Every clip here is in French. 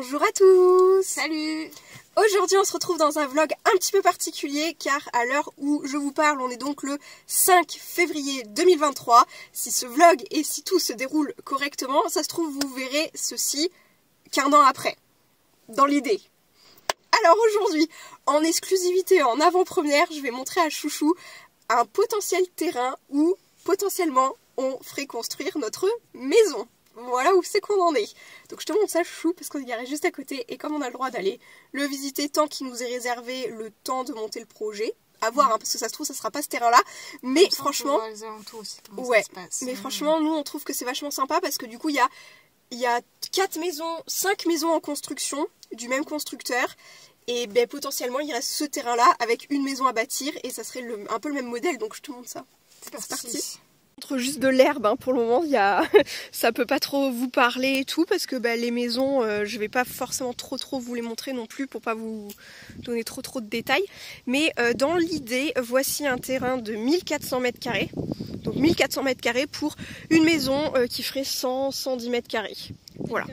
Bonjour à tous. Salut. Aujourd'hui on se retrouve dans un vlog un petit peu particulier car à l'heure où je vous parle on est donc le 5 février 2023. Si ce vlog et si tout se déroule correctement, ça se trouve vous verrez ceci qu'un an après, dans l'idée. Alors aujourd'hui, en exclusivité, en avant-première, je vais montrer à Chouchou un potentiel terrain où potentiellement on ferait construire notre maison. Voilà où c'est qu'on en est. Donc je te montre ça Chouchou parce qu'on est garé juste à côté et comme on a le droit d'aller le visiter tant qu'il nous est réservé le temps de monter le projet, à voir hein, parce que ça se trouve ça sera pas ce terrain là, mais franchement ouais, mais franchement nous on trouve que c'est vachement sympa parce que du coup il y a 5 maisons en construction du même constructeur et ben, potentiellement il reste ce terrain là avec une maison à bâtir et ça serait un peu le même modèle donc je te montre ça. C'est parti. Juste de l'herbe hein, pour le moment, ça peut pas trop vous parler et tout parce que bah, les maisons je vais pas forcément trop vous les montrer non plus pour pas vous donner trop de détails, mais dans l'idée voici un terrain de 1400 mètres carrés, donc 1400 mètres carrés pour une maison qui ferait 100-110 mètres carrés. Voilà.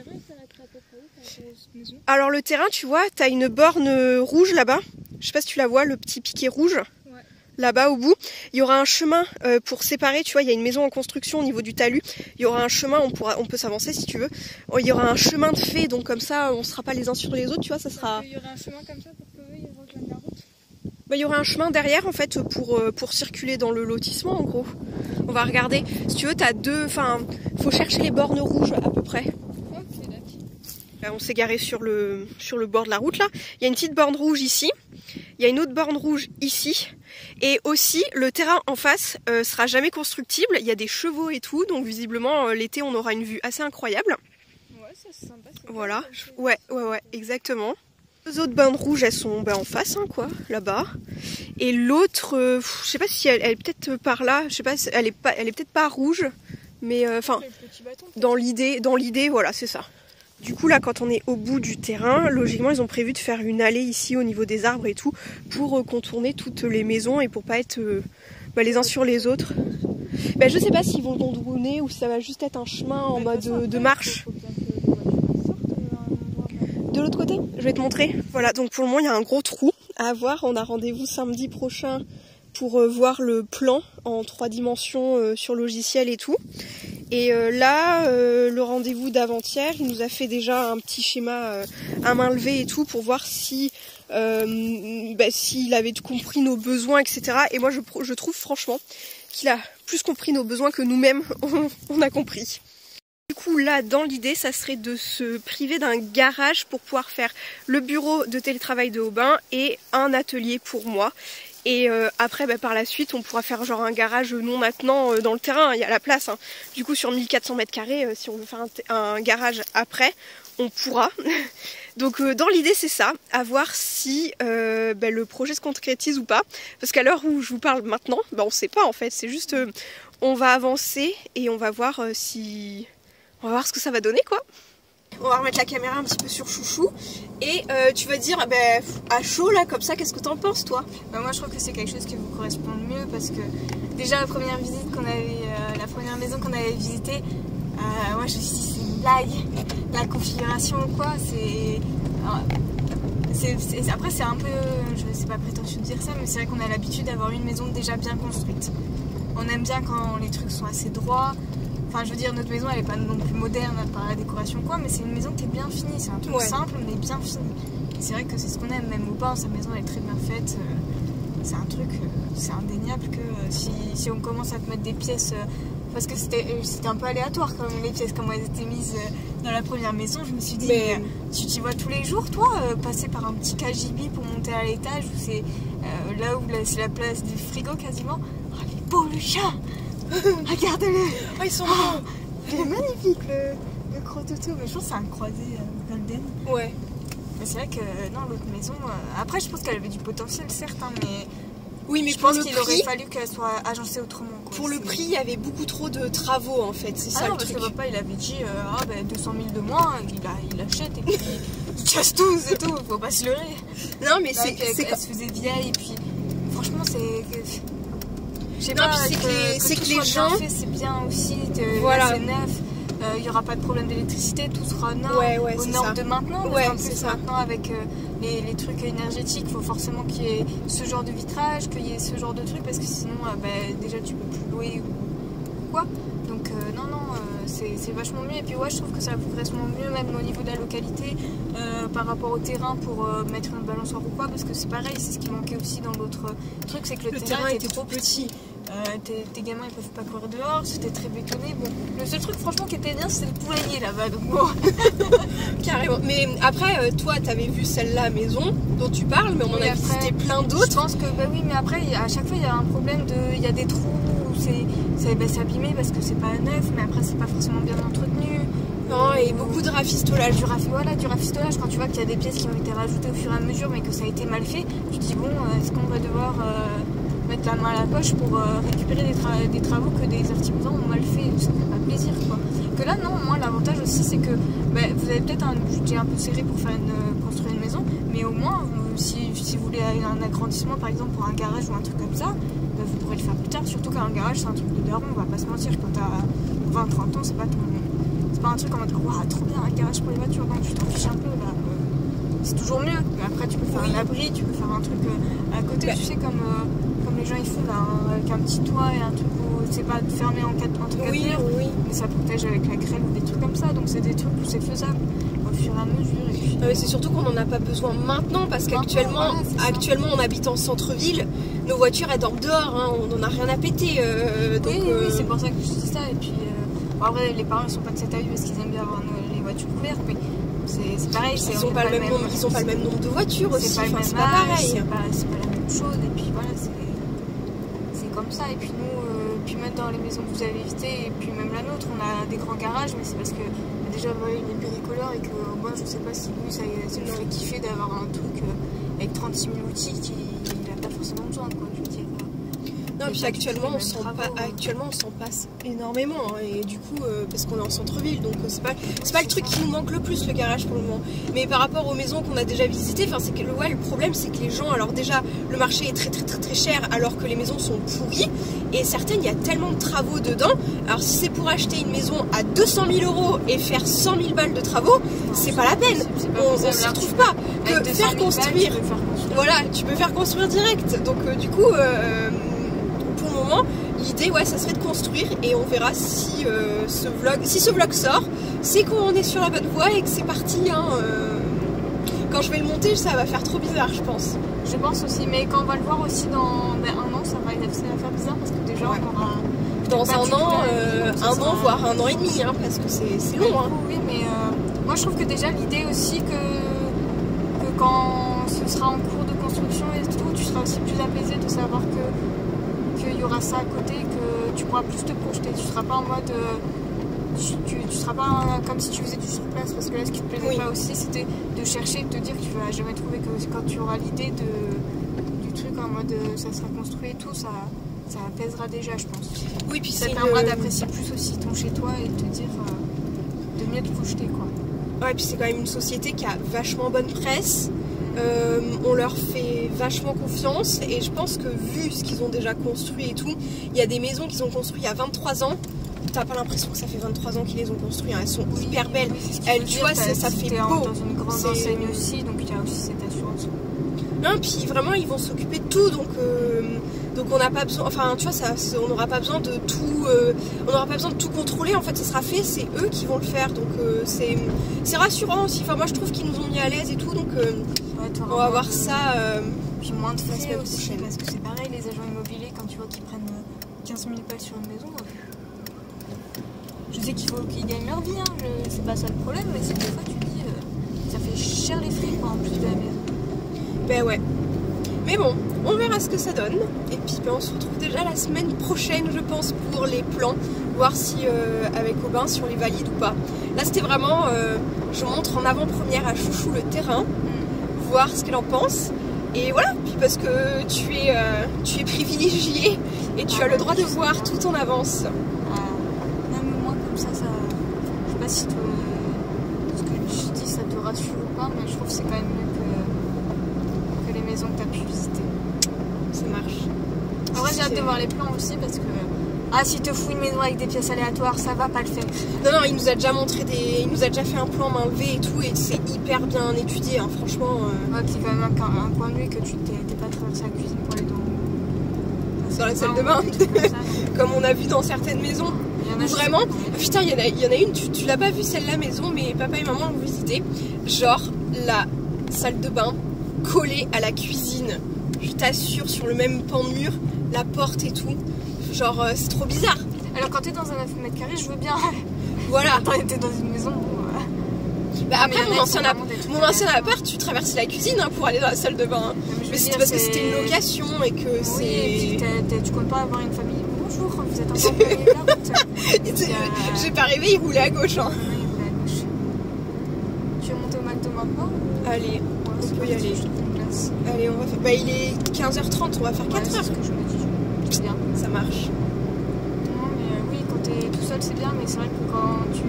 Alors le terrain tu vois, t'as une borne rouge là-bas, je sais pas si tu la vois, le petit piquet rouge. Là-bas au bout, il y aura un chemin pour séparer, tu vois, il y a une maison en construction au niveau du talus, il y aura un chemin, on peut s'avancer si tu veux, il y aura un chemin de fait, donc comme ça on sera pas les uns sur les autres, tu vois, ça sera... Il y aura un chemin comme ça pour qu'eux ils rejoignent la route. Bah, il y aura un chemin derrière en fait pour circuler dans le lotissement en gros. On va regarder, si tu veux t'as deux, enfin, faut chercher les bornes rouges à peu près. Ok, d'accord. Là, on s'est garé sur le bord de la route là, il y a une petite borne rouge ici. Il y a une autre borne rouge ici et aussi le terrain en face sera jamais constructible, il y a des chevaux et tout donc visiblement l'été on aura une vue assez incroyable. Ouais ça c'est sympa. Voilà, ouais exactement. Les autres bornes rouges elles sont en face hein, quoi, là-bas. Et l'autre, je sais pas si elle est peut-être par là, je sais pas, elle est peut-être pas rouge mais enfin dans l'idée voilà c'est ça. Du coup là quand on est au bout du terrain, logiquement ils ont prévu de faire une allée ici au niveau des arbres et tout pour contourner toutes les maisons et pour pas être les uns sur les autres. Bah, je sais pas s'ils vont randonner ou si ça va juste être un chemin en mode de marche. De l'autre côté, je vais te montrer. Voilà donc pour le moment il y a un gros trou à voir, on a rendez-vous samedi prochain pour voir le plan en 3 dimensions sur logiciel et tout. Et là, le rendez-vous d'avant-hier, il nous a fait déjà un petit schéma à main levée et tout pour voir si s'il avait compris nos besoins, etc. Et moi, je trouve franchement qu'il a plus compris nos besoins que nous-mêmes, on a compris. Du coup, là, dans l'idée, ça serait de se priver d'un garage pour pouvoir faire le bureau de télétravail de Aubin et un atelier pour moi. Et après par la suite on pourra faire genre un garage non maintenant dans le terrain, il y a la place hein. Du coup sur 1400 mètres carrés si on veut faire un garage après on pourra. Donc dans l'idée c'est ça, à voir si le projet se concrétise ou pas. Parce qu'à l'heure où je vous parle maintenant, on sait pas en fait, c'est juste on va avancer et on va voir on va voir ce que ça va donner quoi. On va remettre la caméra un petit peu sur Chouchou et tu vas dire à chaud là comme ça, qu'est-ce que t'en penses toi? Moi je trouve que c'est quelque chose qui vous correspond le mieux parce que déjà la première visite qu'on avait, la première maison qu'on avait visitée, moi je me suis dit c'est une blague, la configuration ou quoi, après c'est un peu, je sais pas prétentieux de dire ça, mais c'est vrai qu'on a l'habitude d'avoir une maison déjà bien construite. On aime bien quand les trucs sont assez droits. Enfin, je veux dire, notre maison, elle est pas non plus moderne par la décoration quoi, mais c'est une maison qui est bien finie. C'est un truc simple, mais bien fini. Et c'est vrai que c'est ce qu'on aime, même au bas, sa maison elle est très bien faite. C'est un truc, c'est indéniable que si on commence à te mettre des pièces, parce que c'était un peu aléatoire quand même les pièces, comment elles étaient mises dans la première maison. Je me suis dit, mais tu t'y vois tous les jours, toi, passer par un petit cagibi pour monter à l'étage, où c'est là où c'est la place du frigo quasiment. Oh, les beaux le chat. Regarde-le! Oh, ils sont beaux! Il est magnifique le crototo, mais je pense que c'est un croisé golden. Ouais. Mais c'est vrai que non, l'autre maison. Après, je pense qu'elle avait du potentiel, certes, hein, mais. Oui, mais je pense qu'il aurait fallu qu'elle soit agencée autrement. Quoi. Pour le prix, il y avait beaucoup trop de travaux en fait, c'est ça non, le truc. Parce que papa il avait dit 200 000 de moins, il achète et puis il casse tout, c'est tout, faut pas se leurrer. Non, mais elle se faisait vieille et puis. Franchement, c'est. Je sais pas, c'est que les gens c'est bien aussi, voilà. c'est neuf. il n'y aura pas de problème d'électricité, tout sera aux normes, aux normes de maintenant. Ouais, en plus, maintenant, avec les trucs énergétiques, il faut forcément qu'il y ait ce genre de vitrage, qu'il y ait ce genre de truc, parce que sinon, déjà, tu peux plus louer ou quoi. Donc, non, c'est vachement mieux. Et puis, ouais, je trouve que ça correspond mieux, même au niveau de la localité, par rapport au terrain pour mettre une balançoire ou quoi, parce que c'est pareil, c'est ce qui manquait aussi dans l'autre truc, c'est que le terrain était trop petit. Tes gamins ils peuvent pas courir dehors, c'était très bétonné. Bon, le seul truc franchement qui était bien c'était le poulailler là-bas, donc bon. Carrément. Mais après, toi t'avais vu celle-là maison dont tu parles, mais on en a visité plein d'autres. Je pense que bah oui, mais après à chaque fois il y a un problème il y a des trous où c'est abîmé parce que c'est pas neuf, mais après c'est pas forcément bien entretenu. Non, et beaucoup de rafistolage. Du rafistolage, quand tu vois qu'il y a des pièces qui ont été rajoutées au fur et à mesure mais que ça a été mal fait, tu te dis bon, est-ce qu'on va devoir mettre la main à la poche pour récupérer des travaux que des artisans ont mal fait, ça fait pas plaisir quoi. Que là non, moi l'avantage aussi c'est que vous avez peut-être un budget un peu serré pour faire construire une maison, mais au moins si vous voulez un agrandissement par exemple pour un garage ou un truc comme ça, vous pourrez le faire plus tard, surtout qu'un garage c'est un truc de daron, on va pas se mentir, quand t'as 20-30 ans c'est pas un truc en mode waouh trop bien un garage pour les voitures, non tu t'en fiches un peu là. C'est toujours mieux, mais après tu peux faire un abri, tu peux faire un truc à côté, tu sais comme les gens ils font là, avec un petit toit et un truc où c'est pas fermé entre quatre murs, mais ça protège avec la grêle ou des trucs comme ça, donc c'est des trucs où c'est faisable au fur et à mesure. Et puis... c'est surtout qu'on n'en a pas besoin maintenant parce qu'actuellement on habite en centre-ville, nos voitures elles dorment dehors, hein, on n'en a rien à péter. Donc, oui, c'est pour ça que je dis ça. Et puis en vrai les parents ils sont pas de cet avis parce qu'ils aiment bien avoir les voitures couvertes, mais c'est pareil, ils ont pas le même nombre de voitures aussi, c'est pas pareil, c'est pas la même chose, et puis voilà c'est comme ça. Et puis nous, puis même dans les maisons que vous avez visitées, et puis même la nôtre, on a des grands garages, mais c'est parce que déjà il est bricoleur et que moi je sais pas si lui ça le ferait kiffer d'avoir un truc avec 36 000 outils qu'il a pas forcément besoin quoi, je veux dire. Non, puis actuellement on s'en passe énormément, hein, et du coup parce qu'on est en centre-ville, donc c'est pas le truc qui nous manque le plus, le garage pour le moment. Mais par rapport aux maisons qu'on a déjà visitées, c'est que le problème c'est que les gens, alors déjà le marché est très cher alors que les maisons sont pourries, et certaines il y a tellement de travaux dedans. Alors si c'est pour acheter une maison à 200 000 € et faire 100 000 balles de travaux, c'est pas la peine, on s'y retrouve pas. Que faire construire, voilà, tu peux faire construire direct, donc du coup pour le moment, l'idée ça serait de construire, et on verra si ce vlog sort, c'est qu'on est sur la bonne voie et que c'est parti. Hein, quand je vais le monter, ça va faire trop bizarre, je pense. Je pense aussi, mais quand on va le voir aussi dans un an, ça va faire bizarre parce que déjà on aura... Dans un an, voire un an et demi, hein, parce que c'est long. Hein. Oui, mais moi je trouve que déjà l'idée aussi que quand ce sera en cours de construction et tout, tu seras aussi plus apaisé de savoir qu'il y aura ça à côté, que tu pourras plus te projeter, tu seras pas en mode tu seras pas comme si tu faisais du surplace, parce que là ce qui te plaisait pas aussi c'était de chercher, de te dire que tu vas jamais trouver, que quand tu auras l'idée du truc en mode ça sera construit et tout, ça apaisera déjà je pense. Oui, puis ça te permettra d'apprécier plus aussi ton chez toi et de te dire de mieux te projeter quoi. Ouais, puis c'est quand même une société qui a vachement bonne presse. On leur fait vachement confiance, et je pense que vu ce qu'ils ont déjà construit et tout, il y a des maisons qu'ils ont construites il y a 23 ans. T'as pas l'impression que ça fait 23 ans qu'ils les ont construites, hein. Elles sont hyper belles. Tu vois, ça fait beau. Dans une grande enseigne aussi, donc il y a aussi cette assurance. Non, puis vraiment ils vont s'occuper de tout, donc on n'a pas besoin, enfin tu vois, on n'aura pas besoin de tout, on n'aura pas besoin de tout contrôler. En fait, ça sera fait, c'est eux qui vont le faire, donc c'est rassurant aussi. Enfin moi je trouve qu'ils nous ont mis à l'aise et tout, donc on va voir ça. Puis moins de frais aussi, parce que c'est pareil, les agents immobiliers, quand tu vois qu'ils prennent 15 000 balles sur une maison, je sais qu'il faut qu'ils gagnent leur vie, hein. C'est pas ça le problème, mais c'est que des fois tu te dis ça fait cher les frais quoi, en plus de la maison. Ben ouais. Mais bon, on verra ce que ça donne. Et puis on se retrouve déjà la semaine prochaine, je pense, pour les plans. Voir si avec Aubin, si on les valide ou pas. Là c'était vraiment, je montre en avant-première à Chouchou le terrain, voir ce qu'elle en pense. Et voilà, puis parce que tu es privilégié et tu as le droit de voir tout en avance. Même moi comme ça, je sais pas si ce que je dis ça te rassure ou pas, mais je trouve que c'est quand même mieux que les maisons que tu as pu visiter. Ça marche. En vrai j'ai hâte de voir les plans aussi, parce que Ah, s'il te fout une maison avec des pièces aléatoires, ça va pas le faire. Non, il nous a déjà montré il nous a déjà fait un plan main levée et tout, et c'est hyper bien étudié, hein, franchement. Ouais, puis quand même un coin de vue que tu t'es pas traversé la cuisine pour aller dans la salle de bain, comme on a vu dans certaines maisons. Vraiment, putain, il y en a une, tu l'as pas vue celle-là maison, mais papa et maman l'ont visité. Genre la salle de bain collée à la cuisine, je t'assure, sur le même pan de mur, la porte et tout. Genre c'est trop bizarre. Alors quand t'es dans un 9 mètres carrés, je veux bien. Voilà. Quand t'es dans une maison, bah après mon ancien appart, tu traversais la cuisine hein, pour aller dans la salle de bain. Mais c'était parce que c'était une location et que oui, c'est... et puis tu comptes pas avoir une famille. Bonjour, vous êtes encore payé la route. J'ai pas rêvé, il roulait à gauche. Hein. Oui, il roulait à gauche. Tu veux monter au McDo maintenant? Allez, on peut y aller. Allez, on va faire... Bah il est 15h30, on va faire 4h. C'est ce que je me dis. C'est bien. Ça marche. Non mais oui, quand t'es tout seul c'est bien, mais c'est vrai que quand tu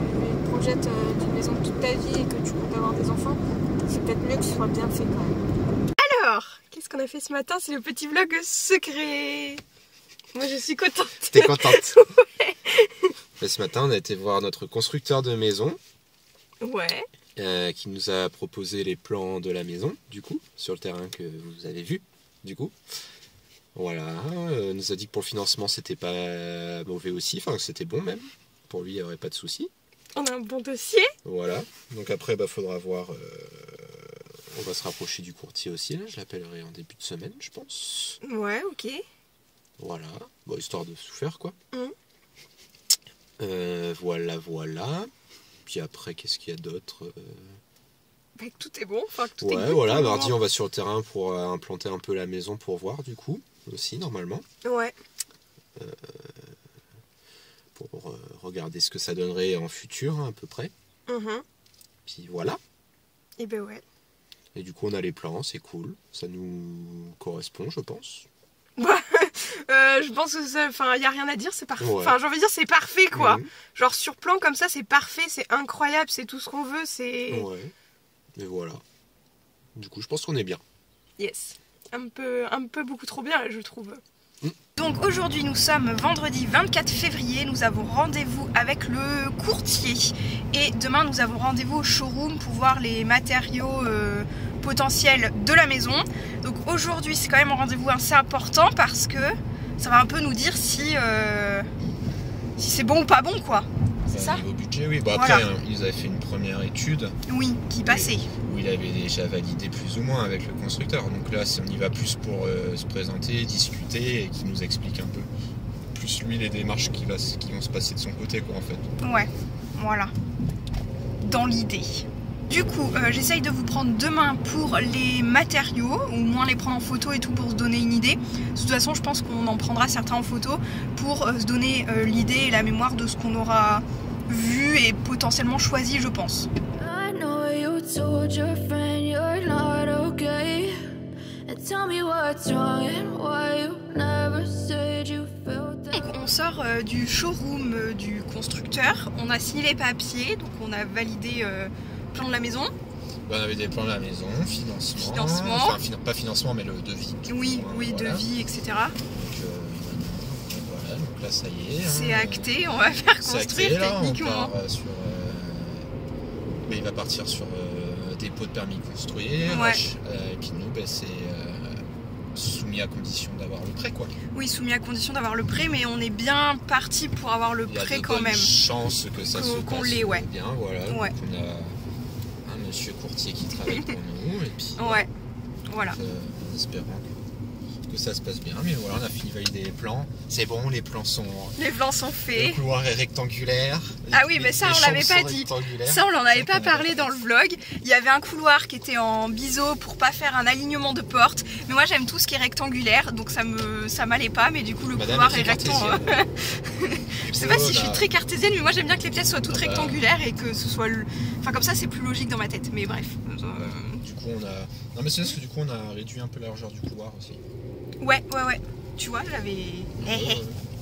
projettes d'une maison toute ta vie et que tu comptes avoir des enfants, c'est peut-être mieux que ce soit bien fait quand même. Alors, qu'est-ce qu'on a fait ce matin? C'est le petit vlog secret. Moi je suis contente. T'es contente? Ouais. Et ce matin on a été voir notre constructeur de maison. Ouais. Qui nous a proposé les plans de la maison, du coup, sur le terrain que vous avez vu, du coup. Voilà, nous a dit que pour le financement c'était pas mauvais aussi, enfin c'était bon même. Pour lui il n'y aurait pas de souci. On a un bon dossier. Voilà, donc après bah, faudra voir, on va se rapprocher du courtier aussi, là. Je l'appellerai en début de semaine je pense. Ouais, ok. Voilà, bon, histoire de tout faire quoi. Mmh. Voilà. Puis après, qu'est-ce qu'il y a d'autre Bah, tout est bon, enfin tout ouais, est good. Voilà, mardi on va sur le terrain pour implanter un peu la maison pour voir du coup, aussi normalement. Ouais. Pour regarder ce que ça donnerait en futur hein, à peu près. Puis voilà. Et ben ouais. Et du coup on a les plans, c'est cool, ça nous correspond je pense. Je pense que ça, enfin, y a rien à dire, c'est parfait. Enfin, j'ai envie de dire, c'est parfait, quoi. Genre, sur plan comme ça, c'est parfait, c'est incroyable, c'est tout ce qu'on veut, c'est... Ouais. Et voilà. Du coup, je pense qu'on est bien. Yes. Un peu beaucoup trop bien, je trouve. Donc aujourd'hui, nous sommes vendredi 24 février, nous avons rendez-vous avec le courtier. Et demain, nous avons rendez-vous au showroom pour voir les matériaux potentiels de la maison. Donc aujourd'hui, c'est quand même un rendez-vous assez important parce que ça va un peu nous dire si c'est bon ou pas bon, quoi. C'est ça? Niveau budget, oui. Bon, voilà. Après, ils avaient fait une première étude. Oui, qui passait. Où il avait déjà validé plus ou moins avec le constructeur. Donc là, on y va plus pour se présenter, discuter et qu'il nous explique un peu plus lui les démarches qui vont se passer de son côté, quoi, en fait. Ouais, voilà. Dans l'idée. Du coup, j'essaye de vous prendre demain pour les matériaux, ou au moins les prendre en photo et tout pour se donner une idée. De toute façon, je pense qu'on en prendra certains en photo pour se donner l'idée et la mémoire de ce qu'on aura vu et potentiellement choisi, je pense. Donc on sort du showroom du constructeur, on a signé les papiers, donc on a validé plan de la maison. On avait des plans de la maison, financement. Enfin, pas financement, mais le devis. Oui, voilà. Devis, etc. Donc, voilà, donc là ça y est. C'est acté, on va faire construire acté, là, techniquement. On part sur, il va partir sur dépôt de permis construire. Ouais. Et puis nous, c'est soumis à condition d'avoir le prêt, quoi. Oui, soumis à condition d'avoir le prêt, mais on est bien parti pour avoir le prêt quand même. Il y a de bonnes chances que ça se passe l'ait, ouais. bien, voilà. Ouais. Donc on a un monsieur courtier qui travaille pour nous, et puis ouais, voilà. En espérant que ça se passe bien, mais voilà, on a fini de valider les plans. C'est bon, les plans sont faits. Le couloir est rectangulaire. Ah oui, mais ça on l'avait pas dit. Ça on l'en avait pas parlé dans le vlog. Il y avait un couloir qui était en biseau pour pas faire un alignement de porte. Mais moi j'aime tout ce qui est rectangulaire, donc ça m'allait pas. Mais du coup le couloir est rectangulaire. Je sais pas si je suis très cartésienne, mais moi j'aime bien que les pièces soient toutes rectangulaires et que ce soit, enfin comme ça c'est plus logique dans ma tête. Mais bref. Du coup on a, non mais c'est parce que du coup on a réduit un peu la largeur du couloir aussi. Ouais. Tu vois, j'avais...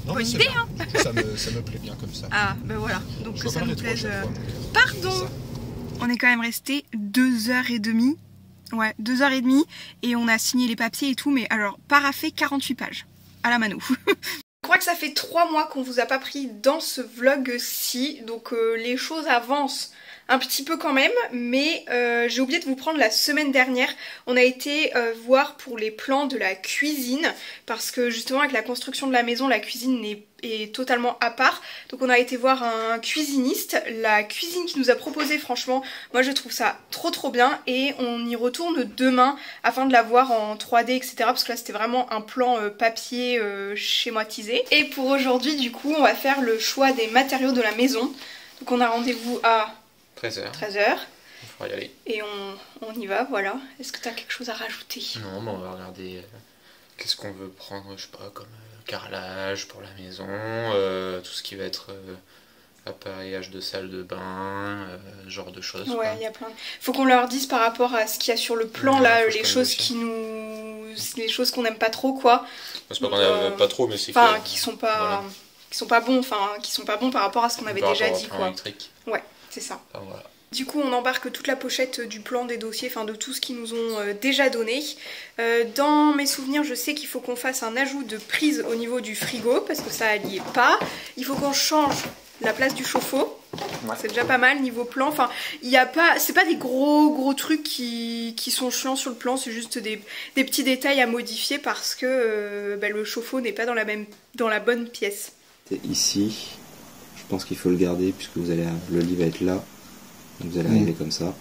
Non, bonne idée, hein. Ça me plaît bien comme ça. Ah, ben voilà. Donc que ça nous plaise... Pardon. On est quand même resté 2h30. Ouais, 2h30. Et on a signé les papiers et tout, mais alors, paraphé 48 pages. À la mano. Je crois que ça fait 3 mois qu'on vous a pas pris dans ce vlog-ci, donc les choses avancent un petit peu quand même, mais j'ai oublié de vous prendre la semaine dernière. On a été voir pour les plans de la cuisine, parce que justement avec la construction de la maison, la cuisine est totalement à part. Donc on a été voir un cuisiniste. La cuisine qu'il nous a proposé, franchement, moi je trouve ça trop bien, et on y retourne demain afin de la voir en 3D, etc. Parce que là c'était vraiment un plan papier schématisé. Et pour aujourd'hui, du coup, on va faire le choix des matériaux de la maison. Donc on a rendez-vous à 13h. Il faudra y aller. Et on y va, voilà. Est-ce que tu as quelque chose à rajouter? Non, mais on va regarder qu'est-ce qu'on veut prendre, je sais pas, comme carrelage pour la maison, tout ce qui va être appareillage de salle de bain, genre de choses. Ouais, quoi. il y a plein de... Faut qu'on leur dise par rapport à ce qu'il y a sur le plan, ouais, là, les choses qui nous... les choses qu'on n'aime pas trop, quoi. C'est pas qu'on n'aime pas trop, mais c'est enfin, que... qui sont pas... Voilà. qui sont pas bons, enfin, qui sont pas bons par rapport à ce qu'on avait déjà dit, quoi. Électrique. Ouais, c'est ça. Enfin, voilà. Du coup, on embarque toute la pochette du plan des dossiers, enfin de tout ce qu'ils nous ont déjà donné. Dans mes souvenirs, je sais qu'il faut qu'on fasse un ajout de prise au niveau du frigo, parce que ça n'y est pas. Il faut qu'on change la place du chauffe-eau. Ouais. C'est déjà pas mal niveau plan. Enfin, il y a pas, c'est pas des gros trucs qui sont chiants sur le plan, c'est juste des petits détails à modifier parce que le chauffe-eau n'est pas dans la bonne pièce. Ici, je pense qu'il faut le garder puisque le lit va être là. Donc vous allez arriver comme ça.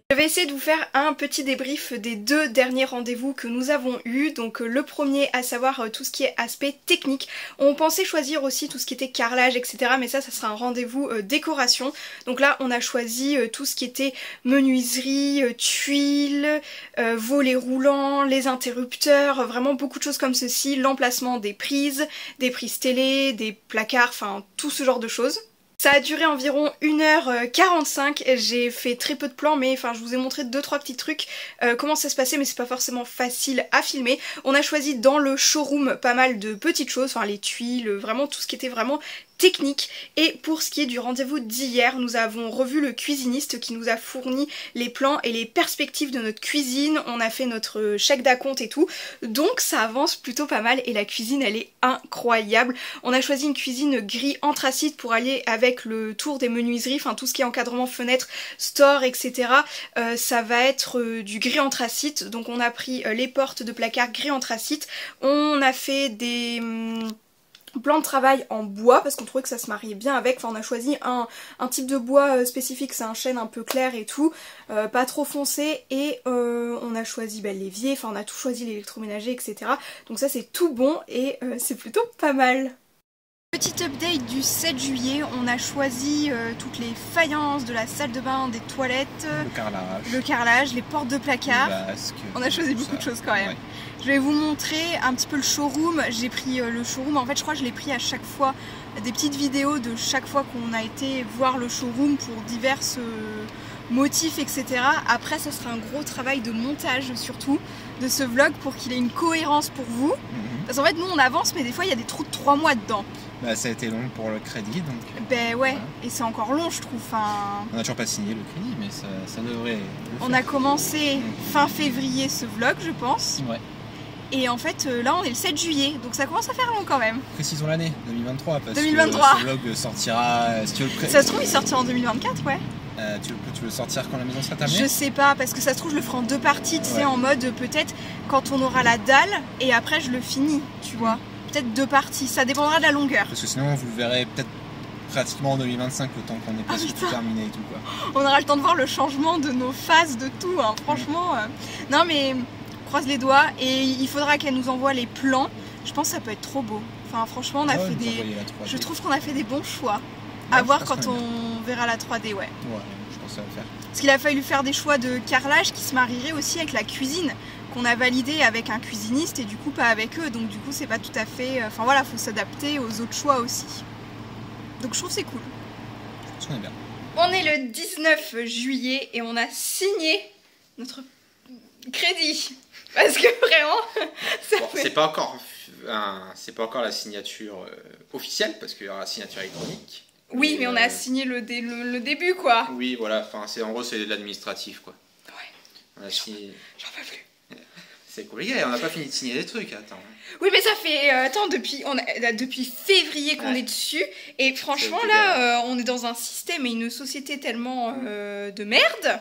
Je vais essayer de vous faire un petit débrief des 2 derniers rendez-vous que nous avons eus. Donc le premier, à savoir tout ce qui est aspect technique. On pensait choisir aussi tout ce qui était carrelage, etc. Mais ça sera un rendez-vous décoration. Donc là, on a choisi tout ce qui était menuiserie, tuiles, volets roulants, les interrupteurs, vraiment beaucoup de choses comme ceci. L'emplacement des prises télé, des placards, enfin tout ce genre de choses. Ça a duré environ 1h45, j'ai fait très peu de plans mais enfin je vous ai montré 2-3 petits trucs comment ça se passait mais c'est pas forcément facile à filmer. On a choisi dans le showroom pas mal de petites choses, enfin les tuiles, vraiment tout ce qui était vraiment technique. Et pour ce qui est du rendez-vous d'hier, nous avons revu le cuisiniste qui nous a fourni les plans et les perspectives de notre cuisine. On a fait notre chèque d'acompte et tout, donc ça avance plutôt pas mal et la cuisine elle est incroyable. On a choisi une cuisine gris anthracite pour aller avec le tour des menuiseries, enfin tout ce qui est encadrement fenêtre, store, etc. Ça va être du gris anthracite, donc on a pris les portes de placard gris anthracite. On a fait des plan de travail en bois parce qu'on trouvait que ça se mariait bien avec, enfin on a choisi un type de bois spécifique, c'est un chêne un peu clair et tout, pas trop foncé, et on a choisi l'évier, enfin on a tout choisi, l'électroménager, etc. Donc ça c'est tout bon et c'est plutôt pas mal. Petit update du 7 juillet, on a choisi toutes les faïences de la salle de bain, des toilettes, le carrelage, les portes de placard, on a choisi beaucoup de choses quand même. Ouais. Je vais vous montrer un petit peu le showroom. J'ai pris le showroom, en fait je crois que je l'ai pris à chaque fois, des petites vidéos de chaque fois qu'on a été voir le showroom pour divers motifs, etc. Après ça sera un gros travail de montage surtout de ce vlog pour qu'il ait une cohérence pour vous. Parce qu'en fait nous on avance mais des fois il y a des trous de 3 mois dedans. Bah, ça a été long pour le crédit donc. Ben ouais, voilà. Et c'est encore long je trouve. On n'a toujours pas signé le crédit mais ça devrait. On a commencé fin février ce vlog je pense. Ouais. Et en fait là on est le 7 juillet donc ça commence à faire long quand même. Précisons l'année 2023 parce 2023. que ce vlog sortira. Si tu veux ça se trouve il sortira en 2024 ouais. Tu veux le sortir quand la maison sera terminée? Je sais pas parce que ça se trouve je le ferai en 2 parties, tu sais, en mode peut-être quand on aura la dalle et après je le finis, tu vois. Peut-être 2 parties, ça dépendra de la longueur. Parce que sinon vous le verrez peut-être pratiquement en 2025 le temps qu'on ait presque tout terminé et tout quoi. On aura le temps de voir le changement de nos phases, de tout, hein. Franchement. Non mais croise les doigts et il faudra qu'elle nous envoie les plans. Je pense que ça peut être trop beau. Enfin franchement on a fait des... Je trouve qu'on a fait des bons choix. À voir quand on verra la 3D, ouais. Ouais, je pense que ça va le faire. Parce qu'il a fallu faire des choix de carrelage qui se marierait aussi avec la cuisine, qu'on a validé avec un cuisiniste et du coup pas avec eux. Donc du coup c'est pas tout à fait... Enfin voilà, faut s'adapter aux autres choix aussi. Donc je trouve c'est cool. Je pense qu'on est bien. On est le 19 juillet et on a signé notre crédit. Parce que vraiment... C'est pas encore la signature officielle parce qu'il y aura la signature électronique. Oui, mais on a signé le début, quoi. Oui, voilà, enfin, en gros, c'est de l'administratif, quoi. Ouais. On a signé... J'en peux plus. C'est compliqué, on n'a pas fini de signer des trucs, attends. Oui, mais ça fait... attends, depuis février qu'on est dessus. Et franchement, là, on est dans un système et une société tellement de merde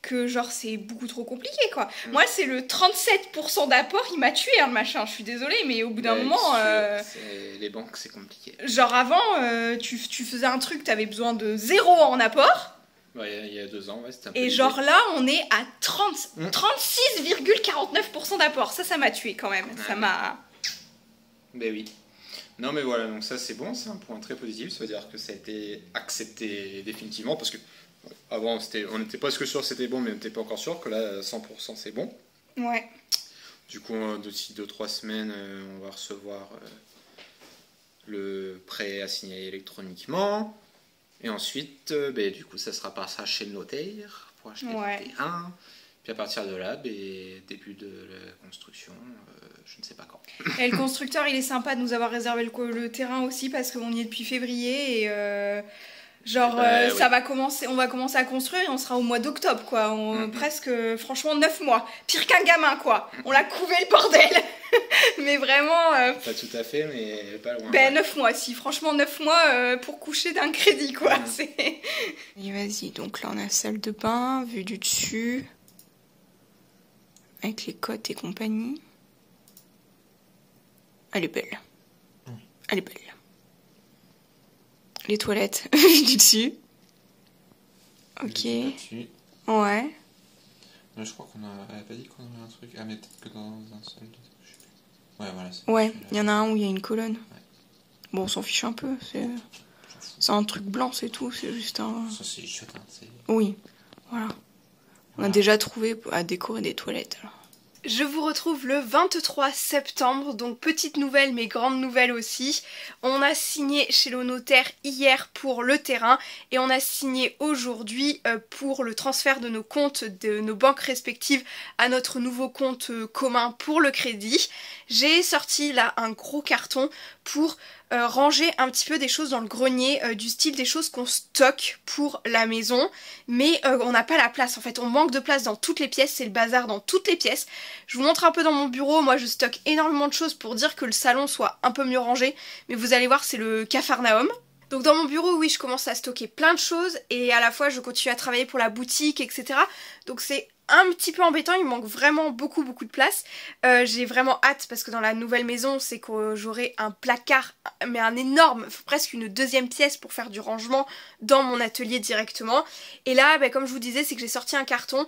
que genre c'est beaucoup trop compliqué, quoi. Moi, c'est le 37% d'apport, il m'a tué, hein, le machin. Je suis désolée, mais au bout d'un moment... Les banques, c'est compliqué. Genre avant, tu faisais un truc, t'avais besoin de 0 en apport. Ouais, il y a 2 ans, ouais, c'était un peu... Et genre là, on est à 36,49% d'apport. Ça m'a tué quand même. Ouais. Ça m'a... Ben oui. Non mais voilà, donc ça c'est bon, c'est un point très positif. Ça veut dire que ça a été accepté définitivement. Parce que avant, on était presque sûr que c'était bon, mais on n'était pas encore sûr que là, 100% c'est bon. Ouais. Du coup, d'ici 2-3 semaines, on va recevoir le prêt à signer électroniquement. Et ensuite, du coup, ça sera par ça chez le notaire pour acheter le terrain. Puis à partir de là, début de la construction, je ne sais pas quand. Et le constructeur, il est sympa de nous avoir réservé le terrain aussi parce qu'on y est depuis février et ça va commencer, on va commencer à construire et on sera au mois d'octobre, quoi. Presque, franchement, 9 mois. Pire qu'un gamin, quoi. On l'a couvé le bordel. Mais vraiment... Pas tout à fait, mais pas loin. 9 mois, si. Franchement, 9 mois pour coucher d'un crédit, quoi. Et vas-y, donc là, on a salle de bain, vue du dessus. Avec les cotes et compagnie. Elle est belle. Elle est belle. Les toilettes, vue du dessus. Ok. Ouais. Je crois qu'on a pas dit qu'on avait un truc. Ah, mais peut-être que dans un seul... Ouais, voilà. Ouais, il y en a un où il y a une colonne. Ouais. Bon, on s'en fiche un peu. C'est un truc blanc, c'est tout. C'est juste un... Ça, c'est chouette, hein, oui, voilà. On a déjà trouvé à décorer des toilettes, alors. Je vous retrouve le 23 septembre, donc petite nouvelle mais grande nouvelle aussi. On a signé chez le notaire hier pour le terrain et on a signé aujourd'hui pour le transfert de nos comptes de nos banques respectives à notre nouveau compte commun pour le crédit. J'ai sorti là un gros carton pour ranger un petit peu des choses dans le grenier, du style des choses qu'on stocke pour la maison, mais on n'a pas la place en fait, on manque de place dans toutes les pièces, c'est le bazar dans toutes les pièces. Je vous montre un peu dans mon bureau, moi je stocke énormément de choses pour dire que le salon soit un peu mieux rangé, mais vous allez voir c'est le capharnaüm. Donc dans mon bureau, oui, je commence à stocker plein de choses et à la fois je continue à travailler pour la boutique, etc. Donc c'est un petit peu embêtant, il manque vraiment beaucoup de place. J'ai vraiment hâte parce que dans la nouvelle maison, c'est que j'aurai un placard, mais un énorme, presque une deuxième pièce pour faire du rangement dans mon atelier directement. Et là, comme je vous disais, c'est que j'ai sorti un carton,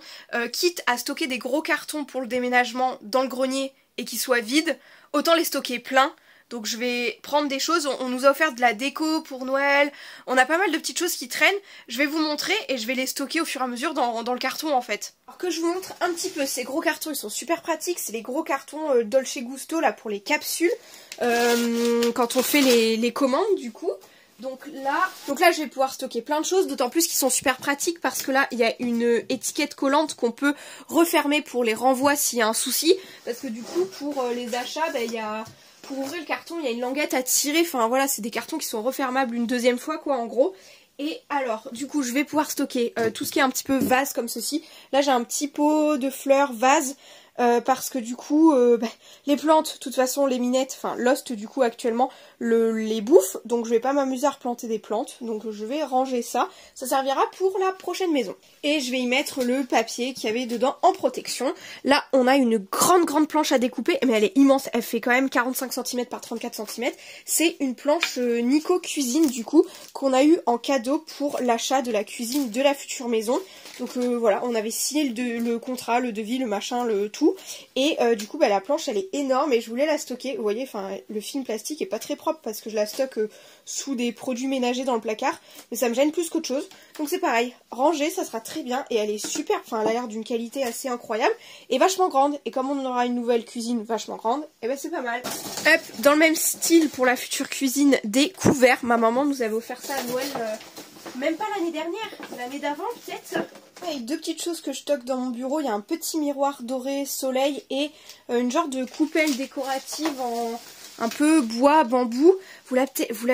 quitte à stocker des gros cartons pour le déménagement dans le grenier et qu'ils soient vides, autant les stocker pleins. Donc je vais prendre des choses, on nous a offert de la déco pour Noël, on a pas mal de petites choses qui traînent, je vais vous montrer et je vais les stocker au fur et à mesure dans le carton en fait. Alors que je vous montre un petit peu, ces gros cartons ils sont super pratiques, c'est les gros cartons Dolce Gusto là pour les capsules, quand on fait les commandes du coup. Donc là je vais pouvoir stocker plein de choses, d'autant plus qu'ils sont super pratiques parce que là il y a une étiquette collante qu'on peut refermer pour les renvois s'il y a un souci, parce que du coup pour les achats il y a... Pour ouvrir le carton, il y a une languette à tirer. Enfin voilà, c'est des cartons qui sont refermables une deuxième fois quoi en gros. Et alors, du coup, je vais pouvoir stocker tout ce qui est un petit peu vase comme ceci. Là, j'ai un petit pot de fleurs vase. Parce que du coup, les plantes, de toute façon, les minettes, enfin Lost du coup actuellement, les bouffe. Donc je vais pas m'amuser à replanter des plantes. Donc je vais ranger ça. Ça servira pour la prochaine maison. Et je vais y mettre le papier qu'il y avait dedans en protection. Là, on a une grande planche à découper. Mais elle est immense. Elle fait quand même 45 cm par 34 cm. C'est une planche Nico Cuisine du coup, qu'on a eu en cadeau pour l'achat de la cuisine de la future maison. Donc voilà, on avait signé le contrat, le devis, le machin, le tout. Et du coup, la planche, elle est énorme et je voulais la stocker. Vous voyez, enfin, le film plastique est pas très propre parce que je la stocke sous des produits ménagers dans le placard. Mais ça me gêne plus qu'autre chose. Donc c'est pareil, rangée, ça sera très bien. Et elle est super, enfin, elle a l'air d'une qualité assez incroyable. Et vachement grande. Et comme on aura une nouvelle cuisine vachement grande, et c'est pas mal. Hop, dans le même style pour la future cuisine, des couverts. Ma maman nous avait offert ça à Noël... Même pas l'année dernière, l'année d'avant peut-être. Et deux petites choses que je stocke dans mon bureau, il y a un petit miroir doré soleil et une genre de coupelle décorative un peu bois, bambou. Je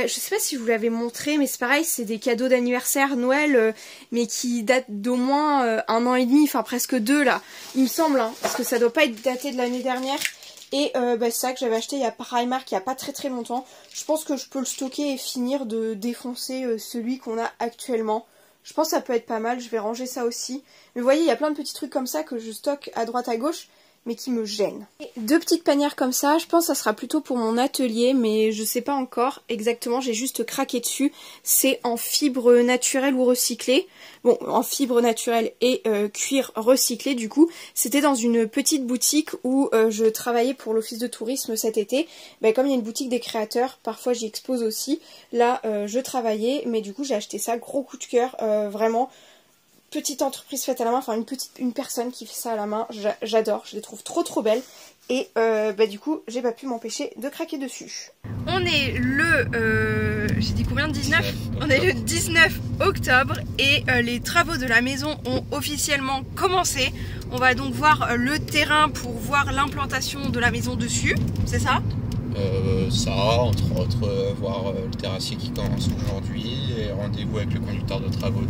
sais pas si je vous l'avais montré, mais c'est pareil, c'est des cadeaux d'anniversaire, Noël, mais qui datent d'au moins 1 an et demi, enfin presque 2 là, il me semble, hein, parce que ça doit pas être daté de l'année dernière. Et c'est ça que j'avais acheté il y a Primark il y a pas très longtemps. Je pense que je peux le stocker et finir de défoncer celui qu'on a actuellement. Je pense que ça peut être pas mal, je vais ranger ça aussi. Mais vous voyez, il y a plein de petits trucs comme ça que je stocke à droite à gauche, mais qui me gênent. Et 2 petites panières comme ça, je pense que ça sera plutôt pour mon atelier, mais je sais pas encore exactement, j'ai juste craqué dessus. C'est en fibre naturelle ou recyclée. Bon, en fibre naturelle et cuir recyclé du coup. C'était dans une petite boutique où je travaillais pour l'office de tourisme cet été. Ben, comme il y a une boutique des créateurs, parfois j'y expose aussi. Là, je travaillais, mais du coup j'ai acheté ça, gros coup de cœur, vraiment. Petite entreprise faite à la main, enfin une personne qui fait ça à la main, j'adore, je les trouve trop belles et du coup j'ai pas pu m'empêcher de craquer dessus. On est le, j'ai dit combien, 19 On est le 19 octobre et les travaux de la maison ont officiellement commencé. On va donc voir le terrain pour voir l'implantation de la maison dessus, c'est ça ? Ça, entre autres, voir le terrassier qui commence aujourd'hui et rendez-vous avec le conducteur de travaux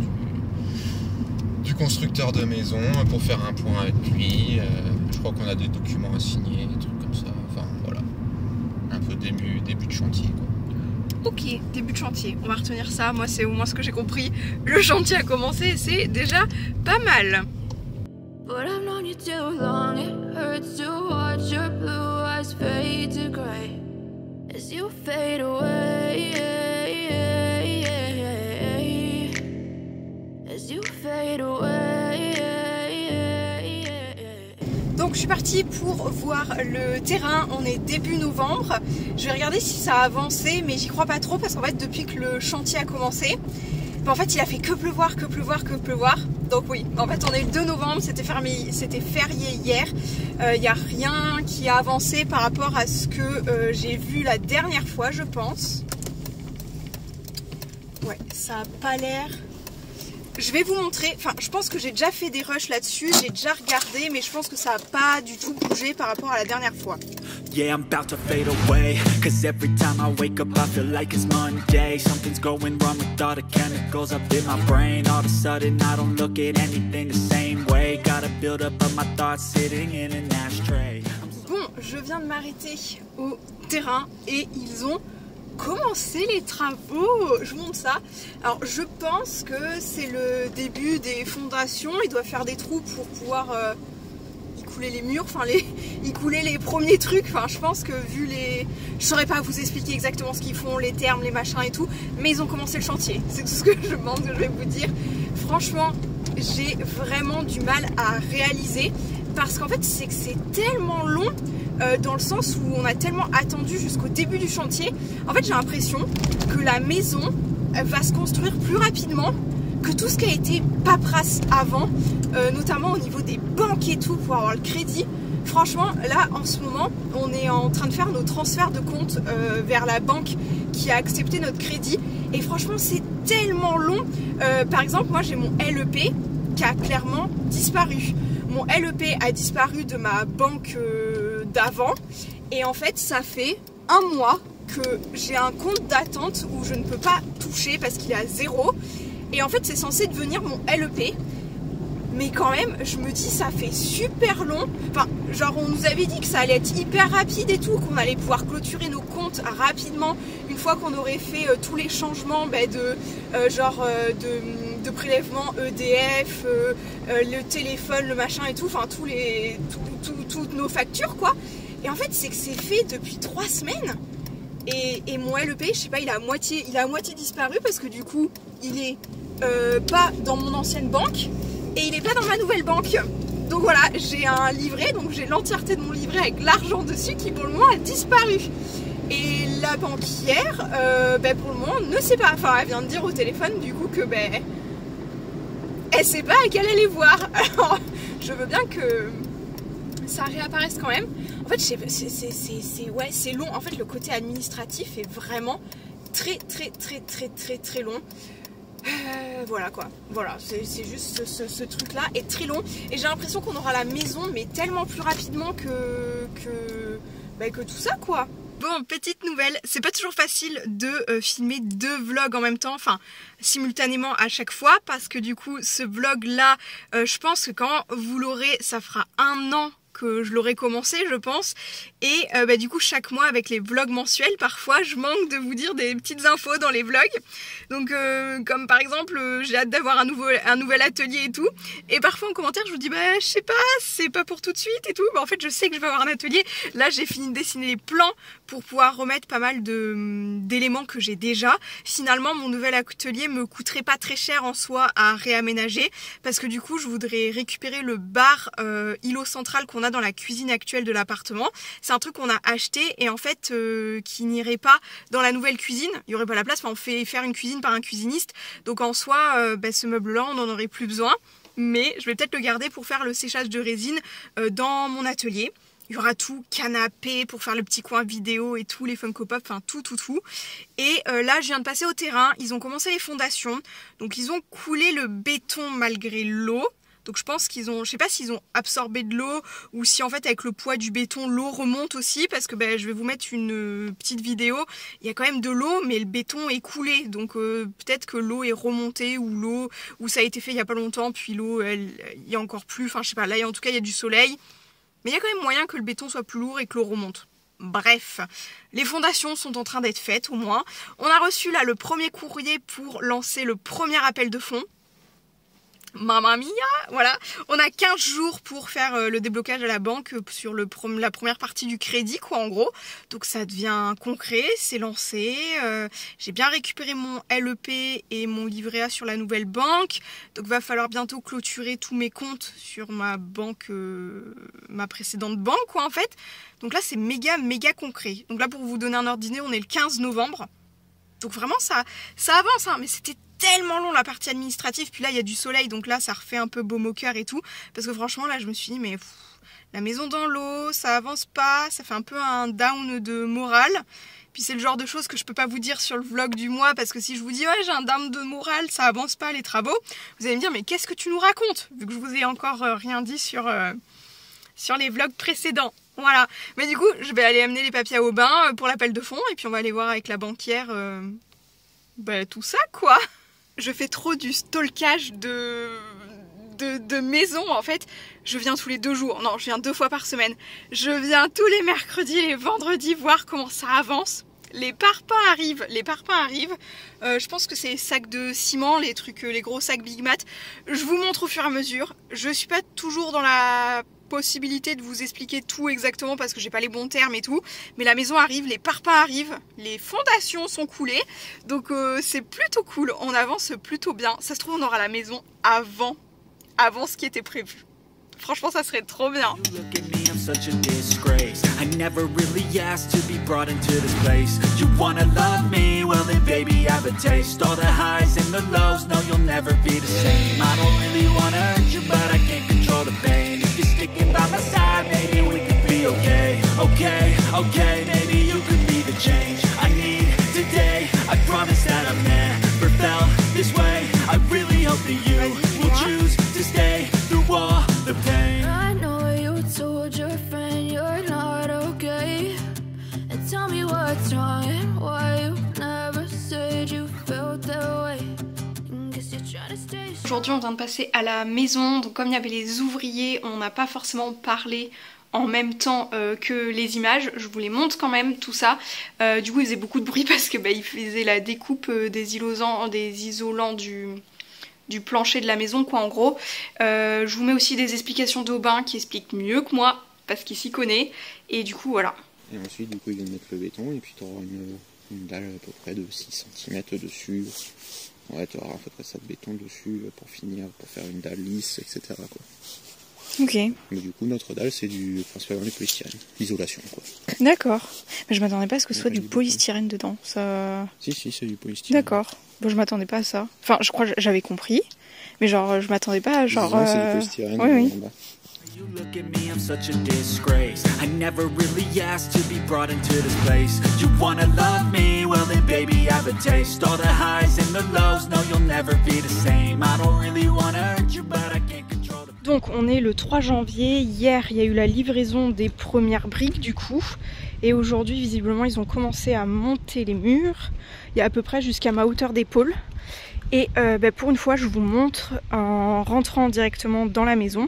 du constructeur de maison pour faire un point avec lui. Je crois qu'on a des documents à signer, des trucs comme ça. Enfin voilà, un peu début de chantier quoi. Ok, début de chantier, on va retenir ça. Moi c'est au moins ce que j'ai compris. Le chantier a commencé, c'est déjà pas mal. But I've known you too long, it hurts to watch your blue eyes fade to grey as you fade away, as you fade away. Donc je suis partie pour voir le terrain, on est début novembre. Je vais regarder si ça a avancé, mais j'y crois pas trop parce qu'en fait depuis que le chantier a commencé, en fait il a fait que pleuvoir. Donc oui, en fait on est le 2 novembre, c'était férié hier. Il n'y a rien qui a avancé par rapport à ce que j'ai vu la dernière fois, je pense. Ouais, ça a pas l'air... Je vais vous montrer, enfin je pense que j'ai déjà fait des rushs là-dessus, j'ai déjà regardé, mais je pense que ça n'a pas du tout bougé par rapport à la dernière fois. Yeah, I'm about to fade away, cause every time I wake up I feel like it's Monday. Something's going wrong with all the chemicals up in my brain. All of a sudden I don't look at anything the same way. Gotta build up of my thoughts sitting in an ashtray. Bon, je viens de m'arrêter au terrain et ils ont commencer les travaux, je vous montre ça. Alors je pense que c'est le début des fondations, ils doivent faire des trous pour pouvoir y couler les murs, enfin y couler les premiers trucs, enfin je pense que vu les... Je saurais pas vous expliquer exactement ce qu'ils font, les termes, les machins et tout, mais ils ont commencé le chantier, c'est tout ce que je pense que je vais vous dire. Franchement, j'ai vraiment du mal à réaliser parce qu'en fait c'est que c'est tellement long. Dans le sens où on a tellement attendu jusqu'au début du chantier. En fait j'ai l'impression que la maison va se construire plus rapidement que tout ce qui a été paperasse avant, notamment au niveau des banques et tout pour avoir le crédit. Franchement là en ce moment on est en train de faire nos transferts de compte vers la banque qui a accepté notre crédit et franchement c'est tellement long. Par exemple moi j'ai mon LEP qui a clairement disparu. Mon LEP a disparu de ma banque d'avant et en fait ça fait 1 mois que j'ai un compte d'attente où je ne peux pas toucher parce qu'il est à 0 et en fait c'est censé devenir mon LEP mais quand même je me dis ça fait super long, enfin genre on nous avait dit que ça allait être hyper rapide et tout, qu'on allait pouvoir clôturer nos comptes rapidement une fois qu'on aurait fait tous les changements de prélèvement EDF, le téléphone, le machin et tout, enfin toutes nos factures quoi. Et en fait c'est que c'est fait depuis 3 semaines et mon LEP je sais pas il a à moitié disparu parce que du coup il est pas dans mon ancienne banque et il est pas dans ma nouvelle banque. Donc voilà, j'ai un livret, donc j'ai l'entièreté de mon livret avec l'argent dessus qui pour le moment a disparu. Et la banquière, pour le moment ne sait pas, enfin elle vient de dire au téléphone du coup que elle sait pas à quelle elle allait voir. Alors je veux bien que ça réapparaisse quand même. En fait c'est long, en fait le côté administratif est vraiment très long. Voilà quoi, voilà, c'est juste ce truc là est très long et j'ai l'impression qu'on aura la maison mais tellement plus rapidement que tout ça quoi. Bon, petite nouvelle, c'est pas toujours facile de filmer 2 vlogs en même temps, enfin simultanément à chaque fois, parce que du coup ce vlog là, je pense que quand vous l'aurez, ça fera 1 an que je l'aurais commencé, je pense, et du coup chaque mois avec les vlogs mensuels, parfois je manque de vous dire des petites infos dans les vlogs, donc comme par exemple j'ai hâte d'avoir un nouvel atelier et tout, et parfois en commentaire je vous dis je sais pas, c'est pas pour tout de suite et tout, en fait je sais que je vais avoir un atelier. Là j'ai fini de dessiner les plans pour pouvoir remettre pas mal d'éléments que j'ai déjà. Finalement mon nouvel atelier me coûterait pas très cher en soi à réaménager, parce que du coup je voudrais récupérer le bar îlot central qu'on a dans la cuisine actuelle de l'appartement. C'est un truc qu'on a acheté et en fait qui n'irait pas dans la nouvelle cuisine, il n'y aurait pas la place, on fait faire une cuisine par un cuisiniste, donc en soi ce meuble là on n'en aurait plus besoin, mais je vais peut-être le garder pour faire le séchage de résine dans mon atelier. Il y aura tout, canapé pour faire le petit coin vidéo et tout, les Funko Pop, enfin tout. Et là, je viens de passer au terrain, ils ont commencé les fondations. Donc ils ont coulé le béton malgré l'eau. Donc je pense qu'ils ont, je sais pas s'ils ont absorbé de l'eau ou si en fait avec le poids du béton, l'eau remonte aussi, parce que je vais vous mettre une petite vidéo. Il y a quand même de l'eau, mais le béton est coulé. Donc peut-être que l'eau est remontée ou ça a été fait il y a pas longtemps, puis l'eau, il y a encore plus, enfin je sais pas, là en tout cas il y a du soleil. Mais il y a quand même moyen que le béton soit plus lourd et que l'eau remonte. Bref, les fondations sont en train d'être faites au moins. On a reçu là le premier courrier pour lancer le premier appel de fonds. Mamma mia, voilà. On a 15 jours pour faire le déblocage à la banque sur la première partie du crédit, quoi, en gros. Donc ça devient concret, c'est lancé. J'ai bien récupéré mon LEP et mon livret A sur la nouvelle banque. Donc va falloir bientôt clôturer tous mes comptes sur ma banque, ma précédente banque, quoi, en fait. Donc là, c'est méga concret. Donc là, pour vous donner un ordre d'idée, on est le 15 novembre. Donc vraiment, ça avance, hein, mais c'était tellement long la partie administrative, puis là il y a du soleil, donc là ça refait un peu baume au cœur et tout, parce que franchement là je me suis dit mais la maison dans l'eau, ça avance pas, ça fait un peu un down de morale, puis c'est le genre de choses que je peux pas vous dire sur le vlog du mois, parce que si je vous dis ouais j'ai un down de morale, ça avance pas les travaux, vous allez me dire mais qu'est-ce que tu nous racontes, vu que je vous ai encore rien dit sur les vlogs précédents. Voilà, mais du coup je vais aller amener les papiers à Aubin pour l'appel de fonds, et puis on va aller voir avec la banquière tout ça quoi. Je fais trop du stalkage de maison en fait. Je viens tous les 2 jours, non je viens 2 fois par semaine. Je viens tous les mercredis, les vendredis voir comment ça avance. Les parpaings arrivent. Je pense que c'est les sacs de ciment, les gros sacs Big Mat. Je vous montre au fur et à mesure. Je suis pas toujours dans la possibilité de vous expliquer tout exactement parce que j'ai pas les bons termes et tout, mais la maison arrive, les parpaings arrivent, les fondations sont coulées, donc c'est plutôt cool, on avance plutôt bien. Ça se trouve on aura la maison avant ce qui était prévu. Franchement ça serait trop bien. Such a disgrace. I never really asked to be brought into this place. You wanna love me? Well then baby I have a taste. All the highs and the lows, no you'll never be the same. I don't really wanna hurt you but I can't control the pain. If you're sticking by my side maybe we could be okay. Okay, maybe you could be the change I need today. I promise that I've never felt this way. I really hope that you will choose to stay through all the pain. I know you told your friend you're not okay, and tell me what's wrong and why you never said you felt that way. Aujourd'hui on vient de passer à la maison, donc comme il y avait les ouvriers, on n'a pas forcément parlé en même temps que les images. Je vous les montre quand même tout ça. Du coup il faisait beaucoup de bruit parce que il faisait la découpe des isolants du plancher de la maison quoi en gros. Je vous mets aussi des explications d'Aubin qui explique mieux que moi parce qu'il s'y connaît, et du coup voilà. Et ensuite du coup ils viennent mettre le béton et puis tu auras une dalle à peu près de 6 cm dessus. Ouais, tu auras à peu près ça de béton dessus pour finir, pour faire une dalle lisse, etc. quoi. Ok. Mais du coup notre dalle c'est principalement du polystyrène, l'isolation quoi. D'accord. Mais je m'attendais pas à ce que ce soit du polystyrène dedans. Ça... Si c'est du polystyrène. D'accord. Bon je m'attendais pas à ça. Enfin je crois que j'avais compris. Mais genre je m'attendais pas à genre... C'est du polystyrène oui. En bas. You look at me, I'm such a disgrace. I never really asked to be brought into this place. You wanna love me? Well then baby I have a taste. All the highs and the lows, no you'll never be the same. I don't really wanna hurt you but I can't control the... Donc on est le 3 janvier, hier il y a eu la livraison des premières briques du coup. Et aujourd'hui visiblement ils ont commencé à monter les murs. Il y a à peu près jusqu'à ma hauteur d'épaule. Et pour une fois je vous montre en rentrant directement dans la maison.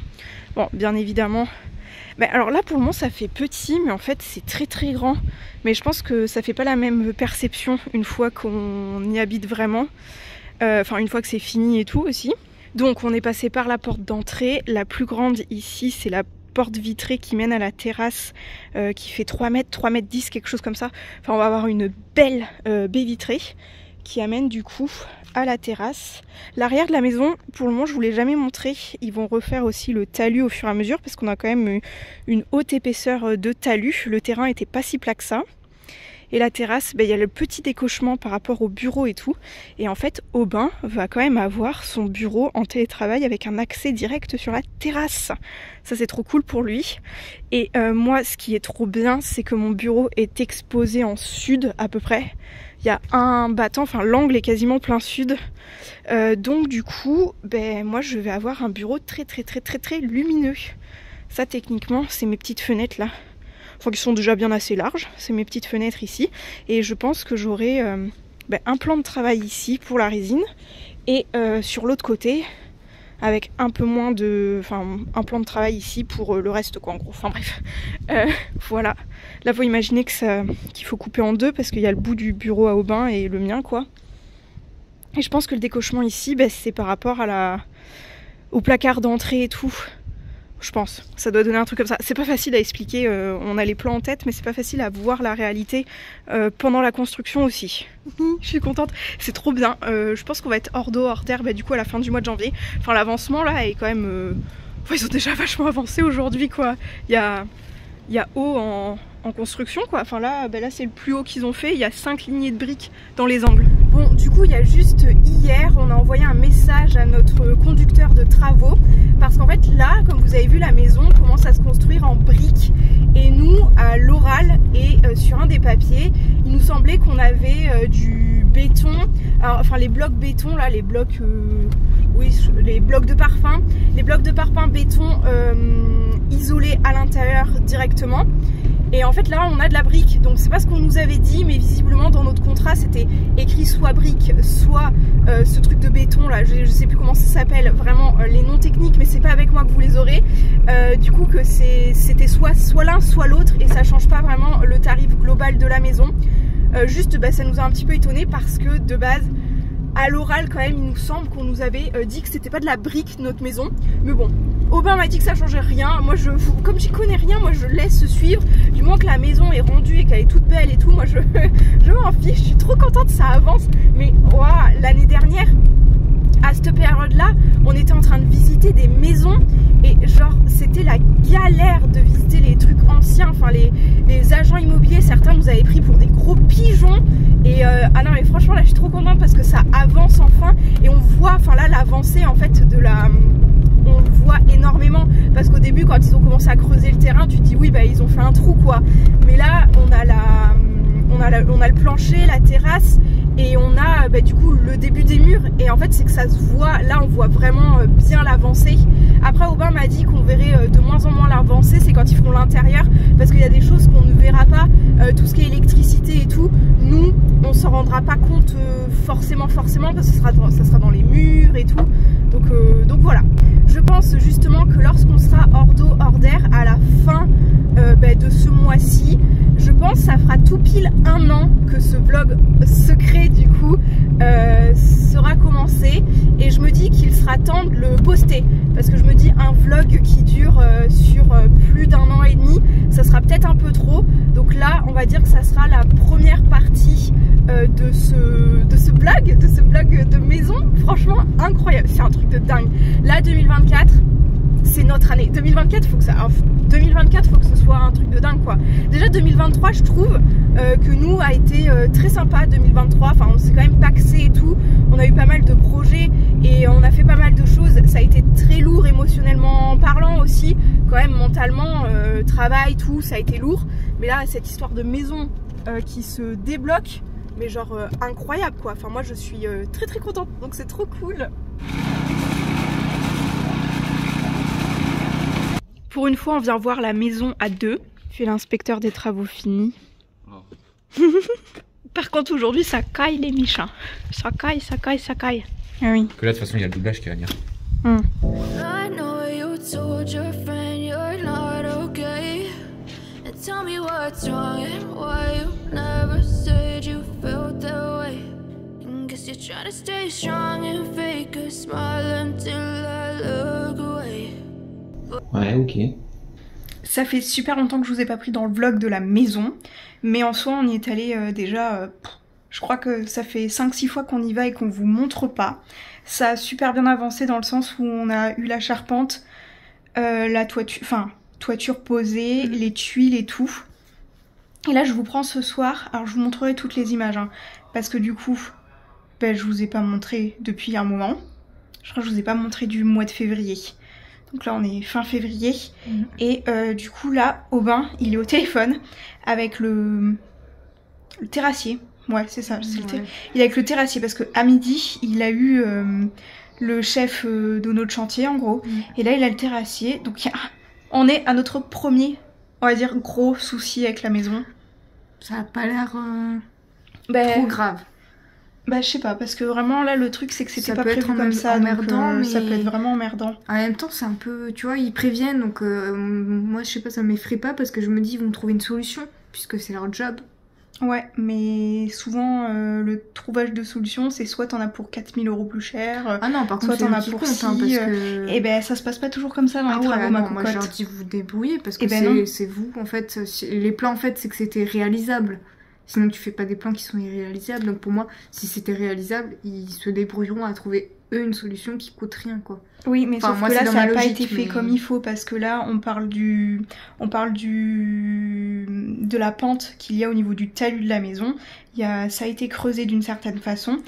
Bon bien évidemment, alors là pour le moment ça fait petit, mais en fait c'est très très grand. Mais je pense que ça fait pas la même perception une fois qu'on y habite vraiment. Enfin une fois que c'est fini et tout aussi. Donc on est passé par la porte d'entrée. La plus grande ici c'est la porte vitrée qui mène à la terrasse qui fait 3 mètres, 3 mètres 10, quelque chose comme ça. Enfin on va avoir une belle baie vitrée qui amène du coup à la terrasse. L'arrière de la maison, pour le moment je vous l'ai jamais montré. Ils vont refaire aussi le talus au fur et à mesure parce qu'on a quand même une haute épaisseur de talus. Le terrain était pas si plat que ça. Et la terrasse, il y a le petit décochement par rapport au bureau et tout. Et en fait, Aubin va quand même avoir son bureau en télétravail avec un accès direct sur la terrasse. Ça, c'est trop cool pour lui. Et moi, ce qui est trop bien, c'est que mon bureau est exposé en sud à peu près. Il y a un battant, enfin l'angle est quasiment plein sud. Donc du coup, moi, je vais avoir un bureau très lumineux. Ça, techniquement, c'est mes petites fenêtres là. Enfin, qui sont déjà bien assez larges, c'est mes petites fenêtres ici. Et je pense que j'aurai un plan de travail ici pour la résine. Et sur l'autre côté, avec un peu moins de... Enfin, un plan de travail ici pour le reste quoi en gros. Enfin bref, voilà. Là, faut imaginer qu'il faut couper en deux parce qu'il y a le bout du bureau à Aubin et le mien quoi. Et je pense que le décochement ici, c'est par rapport au placard d'entrée et tout. Je pense, ça doit donner un truc comme ça. C'est pas facile à expliquer, on a les plans en tête, mais c'est pas facile à voir la réalité pendant la construction aussi. Je suis contente, c'est trop bien. Je pense qu'on va être hors d'eau, hors terre, du coup à la fin du mois de janvier. Enfin l'avancement là est quand même... Enfin, ils ont déjà vachement avancé aujourd'hui quoi. Il y a eau en construction quoi. Enfin là c'est le plus haut qu'ils ont fait, il y a 5 lignées de briques dans les angles. Bon du coup il y a juste hier on a envoyé un message à notre conducteur de travaux parce qu'en fait là comme vous avez vu la maison commence à se construire en briques et nous à l'oral et sur un des papiers il nous semblait qu'on avait du béton, alors, enfin les blocs béton là, les blocs les blocs de parfum, béton isolés à l'intérieur directement. Et en fait là on a de la brique, donc c'est pas ce qu'on nous avait dit, mais visiblement dans notre contrat c'était écrit soit brique, soit ce truc de béton là, je sais plus comment ça s'appelle, vraiment les noms techniques, mais c'est pas avec moi que vous les aurez. Du coup que c'était soit l'un soit l'autre et ça change pas vraiment le tarif global de la maison. Juste ça nous a un petit peu étonné parce que de base à l'oral quand même il nous semble qu'on nous avait dit que c'était pas de la brique notre maison, mais bon Aubin m'a dit que ça changeait rien. Moi comme j'y connais rien, moi je laisse suivre du moment que la maison est rendue et qu'elle est toute belle et tout, moi je m'en fiche, je suis trop contente, ça avance. Mais l'année dernière à cette période là on était en train de visiter des maisons et genre c'était la galère de visiter les trucs anciens, enfin les agents immobiliers, certains nous avaient pris pour des gros pigeons et ah non mais franchement là je suis trop contente parce que ça avance enfin et on voit enfin là l'avancée en fait on le voit énormément parce qu'au début quand ils ont commencé à creuser le terrain tu te dis oui ils ont fait un trou quoi, mais là on a le plancher, la terrasse et on a du coup le début des murs et en fait c'est que ça se voit, là on voit vraiment bien l'avancée. Après Aubin m'a dit qu'on verrait de moins en moins l'avancée, c'est quand ils feront l'intérieur parce qu'il y a des choses qu'on ne verra pas, tout ce qui est électricité et tout, nous on s'en rendra pas compte forcément parce que ça sera dans les murs et tout, donc voilà. Je pense justement que lorsqu'on sera hors d'eau, hors d'air à la fin de ce mois-ci, je pense que ça fera tout pile 1 an que ce vlog secret du coup sera commencé et je me dis qu'il sera temps de le poster parce que je me dis un vlog qui dure sur plus d'1 an et demi ça sera peut-être un peu trop, donc là on va dire que ça sera la première partie de ce vlog de maison. Franchement incroyable, c'est un truc de dingue. Là 2024 c'est notre année. 2024 faut que ce soit un truc de dingue quoi. Déjà 2023 je trouve que nous a été très sympa 2023, enfin on s'est quand même paxé et tout, on a eu pas mal de projets et on a fait pas mal de choses, ça a été très lourd émotionnellement parlant aussi, quand même mentalement, travail, tout, ça a été lourd, mais là cette histoire de maison qui se débloque, mais genre incroyable quoi, enfin moi je suis très contente, donc c'est trop cool. Pour une fois on vient voir la maison à deux, Fait l'inspecteur des travaux finis. Oh. Par contre aujourd'hui ça caille les michins. Ça caille, ça caille, ça caille. Ah oui. Que là de toute façon il y a le doublage qui va venir. Tell me what's wrong and why you never said you felt that way. And guess you're trying to stay strong and fake a smile until I look away. Ouais, ok. Ça fait super longtemps que je vous ai pas pris dans le vlog de la maison, mais en soi on y est allé déjà, je crois que ça fait 5-6 fois qu'on y va et qu'on vous montre pas. Ça a super bien avancé dans le sens où on a eu la charpente, la toiture, enfin toiture posée, les tuiles et tout. Et là je vous prends ce soir, alors je vous montrerai toutes les images, hein, parce que du coup, ben, je vous ai pas montré depuis un moment. Je crois que je vous ai pas montré du mois de février. Donc là on est fin février, et du coup là, Aubin, il est au téléphone avec le terrassier. Ouais c'est ça, c'est il est avec le terrassier parce que à midi, il a eu le chef de notre chantier en gros, et là il a le terrassier, donc on est à notre premier, on va dire, gros souci avec la maison. Ça a pas l'air trop grave. Bah je sais pas, parce que vraiment là le truc c'est que c'était pas prévu comme ça, emmerdant, donc, ça peut être vraiment emmerdant. En même temps c'est un peu, tu vois, ils préviennent, donc moi je sais pas, ça m'effraie pas parce que je me dis ils vont trouver une solution, puisque c'est leur job. Ouais, mais souvent le trouvage de solution c'est soit t'en as pour 4000 € plus cher, ah non, par contre, soit t'en as pour 6, parce que... et ben ça se passe pas toujours comme ça dans les travaux, ma cocotte. Moi je leur dis vous débrouillez, parce que c'est vous en fait, les plans en fait c'est que c'était réalisable. Sinon tu fais pas des plans qui sont irréalisables, donc pour moi si c'était réalisable ils se débrouilleront à trouver eux une solution qui coûte rien quoi. Oui mais sauf que là ça n'a pas été fait comme il faut, parce que là on parle de la pente qu'il y a au niveau du talus de la maison. Ça a été creusé d'une certaine façon,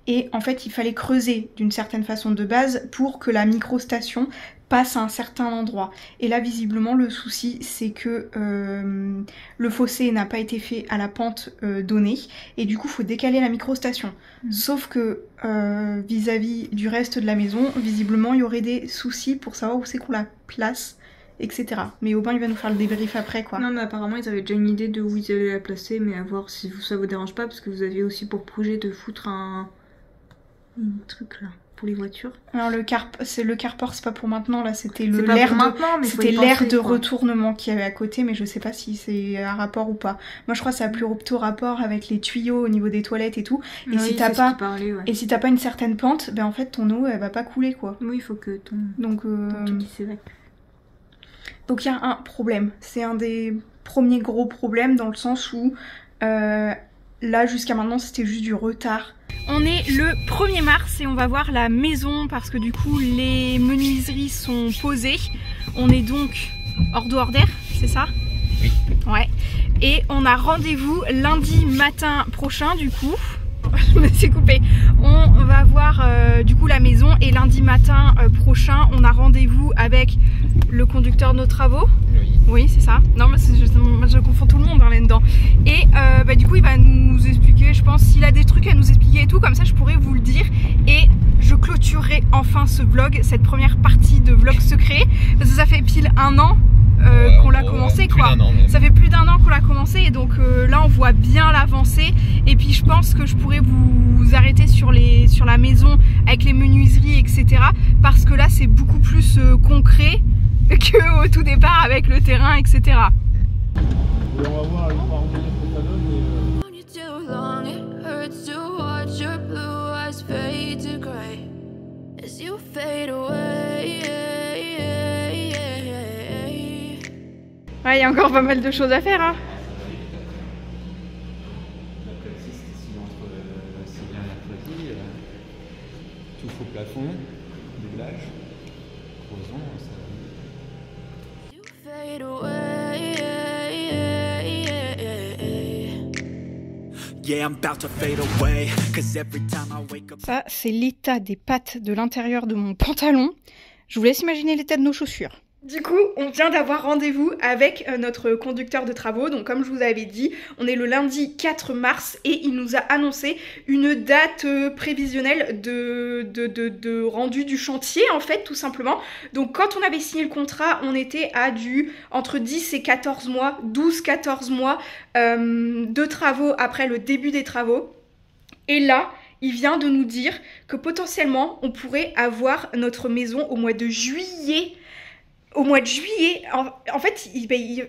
et en fait il fallait creuser d'une certaine façon de base pour que la microstation passe à un certain endroit. Et là visiblement le souci c'est que le fossé n'a pas été fait à la pente donnée, et du coup faut décaler la microstation. Sauf que vis-à-vis du reste de la maison, visiblement il y aurait des soucis pour savoir où c'est qu'on la place, etc. Mais Aubin il va nous faire le débrief après quoi. Non mais apparemment ils avaient déjà une idée de où ils allaient la placer, mais à voir si ça vous dérange pas, parce que vous aviez aussi pour projet de foutre un truc là pour les voitures. Alors le carport c'est pas pour maintenant, là c'était l'air de retournement qu'il y avait à côté, mais je sais pas si c'est un rapport ou pas. Moi je crois que ça a plutôt rapport avec les tuyaux au niveau des toilettes et tout, et oui, si t'as pas une certaine pente, ben en fait ton eau elle va pas couler quoi. Oui il faut que ton truc s'évacue. Donc il y a un problème, c'est un des premiers gros problèmes dans le sens où là jusqu'à maintenant c'était juste du retard. On est le 1er mars et on va voir la maison parce que du coup les menuiseries sont posées. On est donc hors d'eau hors d'air, c'est ça? Oui. Ouais. Et on a rendez-vous lundi matin prochain du coup. Je me suis coupée. On va voir du coup la maison, et lundi matin prochain on a rendez-vous avec le conducteur de nos travaux. Oui c'est ça. Non mais je confonds tout le monde là-dedans. Et du coup il va nous expliquer, je pense, s'il a des trucs à nous expliquer et tout, comme ça je pourrais vous le dire. Et je clôturerai enfin ce vlog, cette première partie de vlog secret, parce que ça fait pile un an qu'on l'a commencé quoi. Ça fait plus d'un an qu'on l'a commencé, et donc là on voit bien l'avancée. Et puis je pense que je pourrais vous arrêter sur la maison avec les menuiseries etc, parce que là c'est beaucoup plus concret que au tout départ avec le terrain etc. Et on va voir avec par exemple ce que ça donne, Ouais, il y a encore pas mal de choses à faire hein. Tout faux plafond, doublage, creusons, ça... Ça, c'est l'état des pattes de l'intérieur de mon pantalon. Je vous laisse imaginer l'état de nos chaussures. Du coup, on vient d'avoir rendez-vous avec notre conducteur de travaux. Donc comme je vous avais dit, on est le lundi 4 mars et il nous a annoncé une date prévisionnelle de rendu du chantier en fait, tout simplement. Donc quand on avait signé le contrat, on était à entre 10 et 14 mois, 12-14 mois de travaux après le début des travaux. Et là, il vient de nous dire que potentiellement, on pourrait avoir notre maison au mois de juillet. Au mois de juillet, en fait,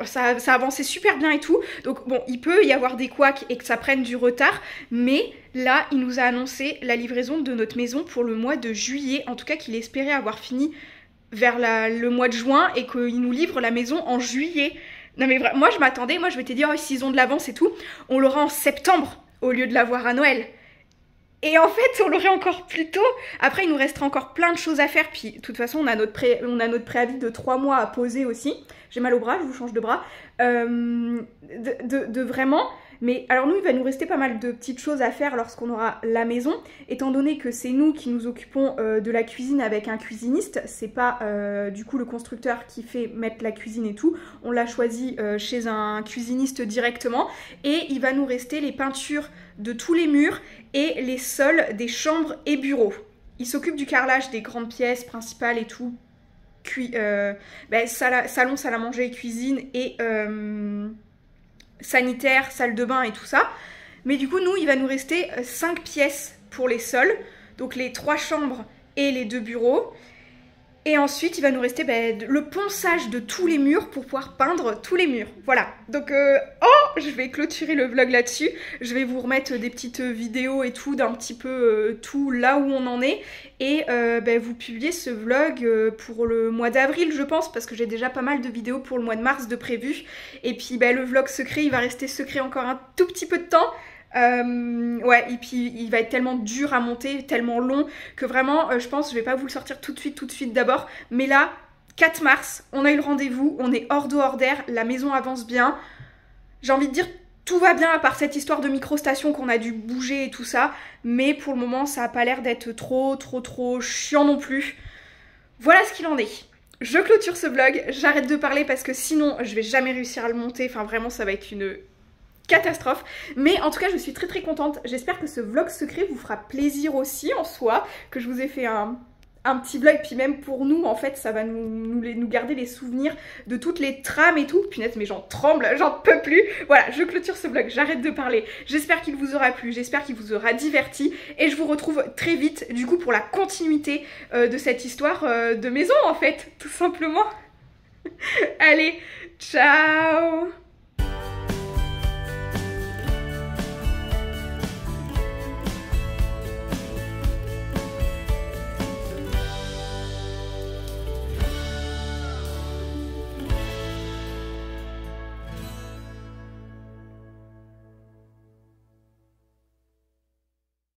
ça avançait super bien et tout. Donc bon, il peut y avoir des couacs et que ça prenne du retard. Mais là, il nous a annoncé la livraison de notre maison pour le mois de juillet. En tout cas, qu'il espérait avoir fini vers le mois de juin et qu'il nous livre la maison en juillet. Non mais moi, je m'attendais. Moi, je m'étais dit, oh, s'ils ont de l'avance et tout, on l'aura en septembre au lieu de l'avoir à Noël. Et en fait, on l'aurait encore plus tôt. Après, il nous restera encore plein de choses à faire. Puis, de toute façon, on a notre préavis de 3 mois à poser aussi. J'ai mal au bras, je vous change de bras. Vraiment... Mais alors nous, il va nous rester pas mal de petites choses à faire lorsqu'on aura la maison. Étant donné que c'est nous qui nous occupons de la cuisine avec un cuisiniste. C'est pas du coup le constructeur qui fait mettre la cuisine et tout. On l'a choisi chez un cuisiniste directement. Et il va nous rester les peintures de tous les murs et les sols des chambres et bureaux. Il s'occupe du carrelage des grandes pièces principales et tout. Salon, salle à manger, cuisine et... sanitaire, salle de bain et tout ça. Mais du coup, nous, il va nous rester 5 pièces pour les sols. Donc les 3 chambres et les 2 bureaux. Et ensuite, il va nous rester le ponçage de tous les murs pour pouvoir peindre tous les murs. Voilà. Donc, je vais clôturer le vlog là-dessus. Je vais vous remettre des petites vidéos et tout, d'un petit peu tout là où on en est. Et vous publiez ce vlog pour le mois d'avril, je pense, parce que j'ai déjà pas mal de vidéos pour le mois de mars de prévu. Et puis, le vlog secret, il va rester secret encore un tout petit peu de temps. Et puis il va être tellement dur à monter, tellement long que vraiment je pense je vais pas vous le sortir tout de suite d'abord, mais là 4 mars on a eu le rendez-vous, on est hors d'eau hors d'air, la maison avance bien, j'ai envie de dire tout va bien à part cette histoire de micro-station qu'on a dû bouger et tout ça, mais pour le moment ça a pas l'air d'être trop chiant non plus. Voilà ce qu'il en est. Je clôture ce vlog, j'arrête de parler parce que sinon je vais jamais réussir à le monter, enfin vraiment ça va être une catastrophe, mais en tout cas je suis très contente. J'espère que ce vlog secret vous fera plaisir aussi en soi, que je vous ai fait un petit vlog, puis même pour nous en fait ça va nous garder les souvenirs de toutes les trames et tout. Punaise mais j'en tremble, j'en peux plus. Voilà, je clôture ce vlog, j'arrête de parler. J'espère qu'il vous aura plu, j'espère qu'il vous aura diverti et je vous retrouve très vite du coup pour la continuité de cette histoire de maison en fait, tout simplement. Allez, ciao.